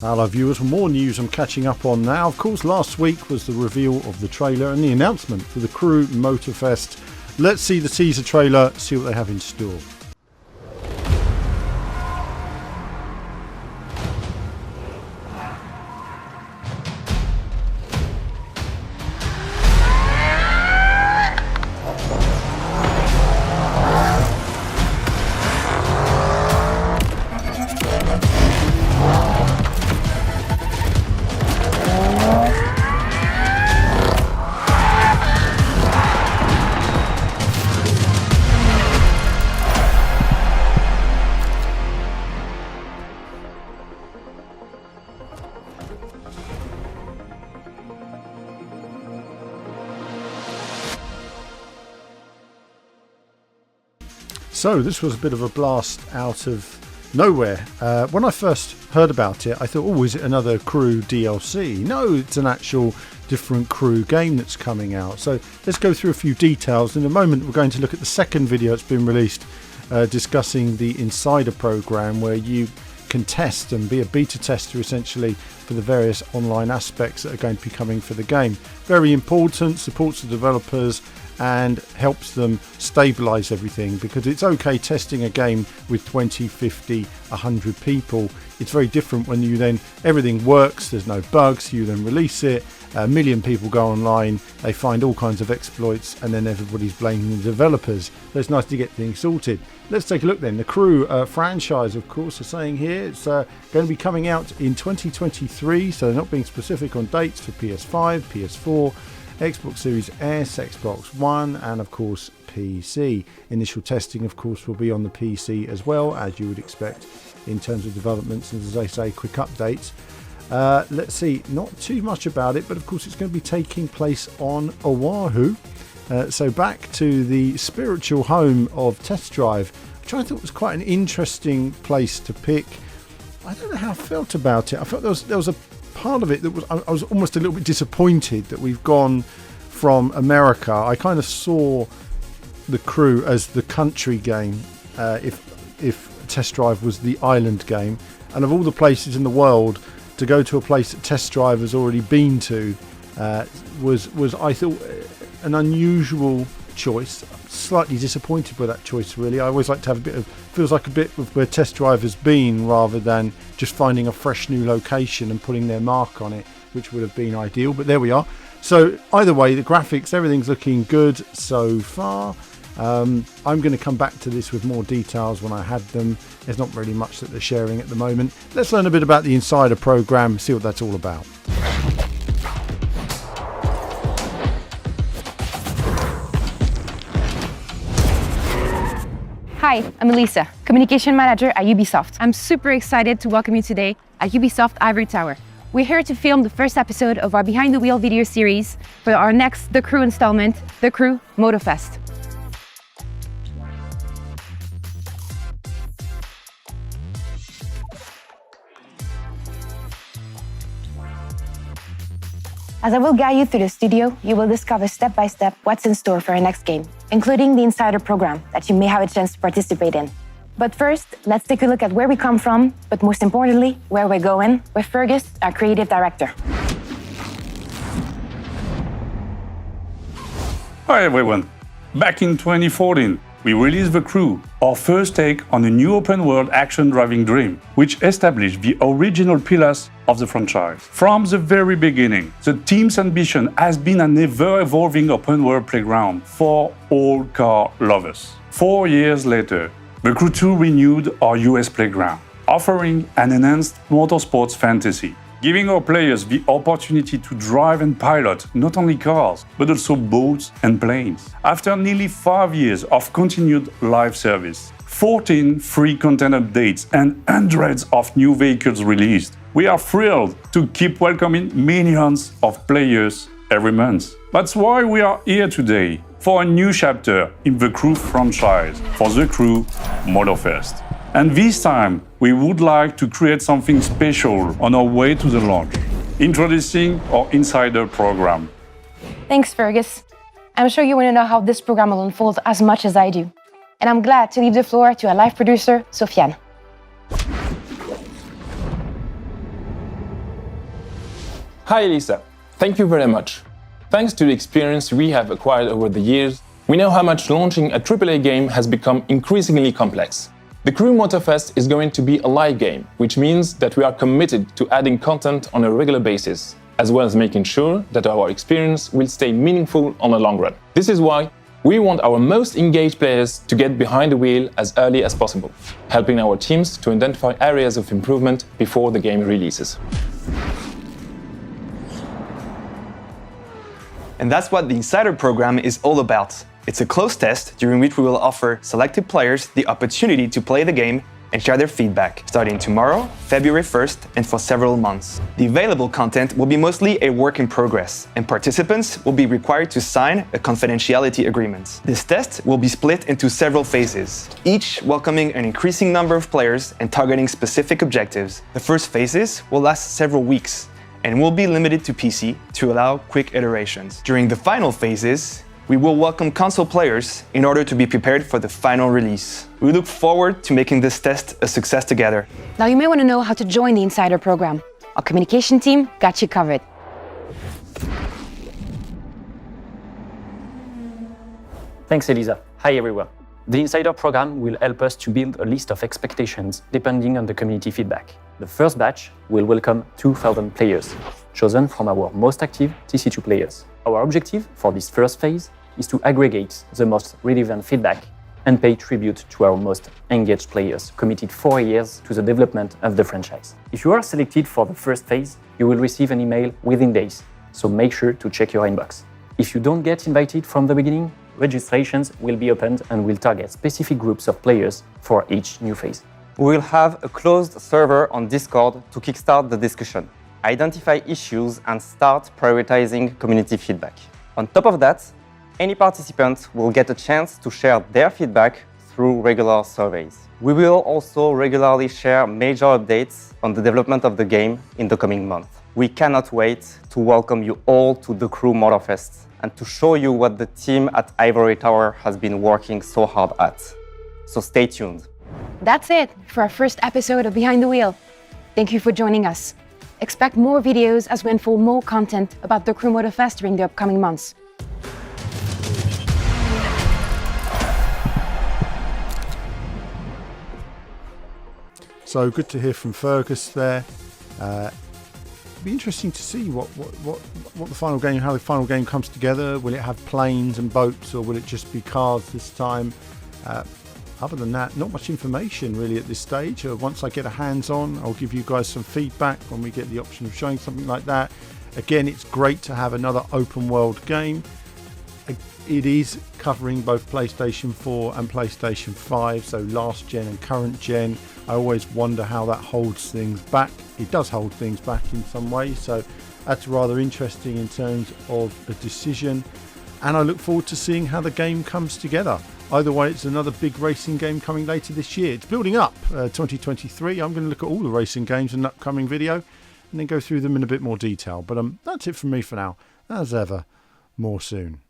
Hello viewers, more news I'm catching up on now. Of course, last week was the reveal of the trailer and the announcement for the Crew Motorfest. Let's see the teaser trailer, see what they have in store. So this was a bit of a blast out of nowhere. When I first heard about it, I thought, oh, is it another Crew DLC? No, it's an actual different Crew game that's coming out. So let's go through a few details. In a moment, we're going to look at the second video that's been released discussing the Insider program, where you can test and be a beta tester essentially for the various online aspects that are going to be coming for the game. Very important, supports the developers and helps them stabilize everything, because it's okay testing a game with 20, 50, 100 people. It's very different when you then everything works, there's no bugs, you then release it, 1 million people go online, they find all kinds of exploits, and then everybody's blaming the developers. So it's nice to get things sorted. Let's take a look then. The Crew franchise, of course, are saying here it's going to be coming out in 2023, so they're not being specific on dates for PS5, PS4, Xbox Series S, Xbox One, and of course PC. Initial testing, of course, will be on the PC as well, as you would expect in terms of developments, and as I say, quick updates. Let's see, not too much about it, but of course it's going to be taking place on Oahu. So back to the spiritual home of Test Drive, which I thought was quite an interesting place to pick. I don't know how I felt about it. I felt there was a part of it that I was almost a little bit disappointed that we've gone from America. I kind of saw the Crew as the country game, if Test Drive was the island game, and of all the places in the world to go to a place that Test Drive has already been to was I thought an unusual choice. Slightly disappointed with that choice, really. I always like to have feels like a bit of where Test Drive has been, rather than just finding a fresh new location and putting their mark on it, which would have been ideal, but there we are. So either way, the graphics, everything's looking good so far. I'm going to come back to this with more details when I had them. There's not really much that they're sharing at the moment. Let's learn a bit about the Insider program, see what that's all about. Hi, I'm Elisa, Communication Manager at Ubisoft. I'm super excited to welcome you today at Ubisoft Ivory Tower. We're here to film the first episode of our Behind the Wheel video series for our next The Crew installment, The Crew Motorfest. As I will guide you through the studio, you will discover step-by-step what's in store for our next game, including the Insider program that you may have a chance to participate in. But first, let's take a look at where we come from, but most importantly, where we're going, with Fergus, our creative director. Hi everyone. Back in 2014, we released The Crew, our first take on a new open-world action-driving dream, which established the original pillars of the franchise. From the very beginning, the team's ambition has been an ever-evolving open-world playground for all car lovers. 4 years later, The Crew 2 renewed our US playground, offering an enhanced motorsports fantasy, giving our players the opportunity to drive and pilot not only cars, but also boats and planes. After nearly 5 years of continued live service, 14 free content updates and hundreds of new vehicles released, we are thrilled to keep welcoming millions of players every month. That's why we are here today, for a new chapter in the Crew franchise, for the Crew Motorfest. And this time, we would like to create something special on our way to the launch. Introducing our Insider program. Thanks, Fergus. I'm sure you want to know how this program will unfold as much as I do. And I'm glad to leave the floor to our live producer, Sofiane. Hi Elisa, thank you very much. Thanks to the experience we have acquired over the years, we know how much launching a AAA game has become increasingly complex. The Crew Motorfest is going to be a live game, which means that we are committed to adding content on a regular basis, as well as making sure that our experience will stay meaningful on the long run. This is why we want our most engaged players to get behind the wheel as early as possible, helping our teams to identify areas of improvement before the game releases. And that's what the Insider program is all about. It's a closed test during which we will offer selected players the opportunity to play the game and share their feedback, starting tomorrow, February 1st, and for several months. The available content will be mostly a work in progress, and participants will be required to sign a confidentiality agreement. This test will be split into several phases, each welcoming an increasing number of players and targeting specific objectives. The first phases will last several weeks, and will be limited to PC to allow quick iterations. During the final phases, we will welcome console players in order to be prepared for the final release. We look forward to making this test a success together. Now you may want to know how to join the Insider program. Our communication team got you covered. Thanks, Elisa. Hi, everyone. The Insider program will help us to build a list of expectations depending on the community feedback. The first batch will welcome 2,000 players, chosen from our most active TC2 players. Our objective for this first phase is to aggregate the most relevant feedback and pay tribute to our most engaged players, committed 4 years to the development of the franchise. If you are selected for the first phase, you will receive an email within days, so make sure to check your inbox. If you don't get invited from the beginning, registrations will be opened and will target specific groups of players for each new phase. We will have a closed server on Discord to kickstart the discussion, identify issues, and start prioritizing community feedback. On top of that, any participant will get a chance to share their feedback through regular surveys. We will also regularly share major updates on the development of the game in the coming month. We cannot wait to welcome you all to the Crew Motorfest and to show you what the team at Ivory Tower has been working so hard at. So stay tuned. That's it for our first episode of Behind the Wheel. Thank you for joining us. Expect more videos as we unfold more content about the Crew Motorfest during the upcoming months. So good to hear from Fergus there. It'll be interesting to see what the final game, how the final game comes together. Will it have planes and boats, or will it just be cars this time? Other than that, not much information really at this stage. Once I get a hands-on, I'll give you guys some feedback when we get the option of showing something like that. Again, it's great to have another open world game. It is covering both PlayStation 4 and PlayStation 5, so last gen and current gen. I always wonder how that holds things back. It does hold things back in some ways, so that's rather interesting in terms of a decision. And I look forward to seeing how the game comes together. Either way, it's another big racing game coming later this year. It's building up 2023. I'm going to look at all the racing games in an upcoming video and then go through them in a bit more detail. But that's it from me for now. As ever, more soon.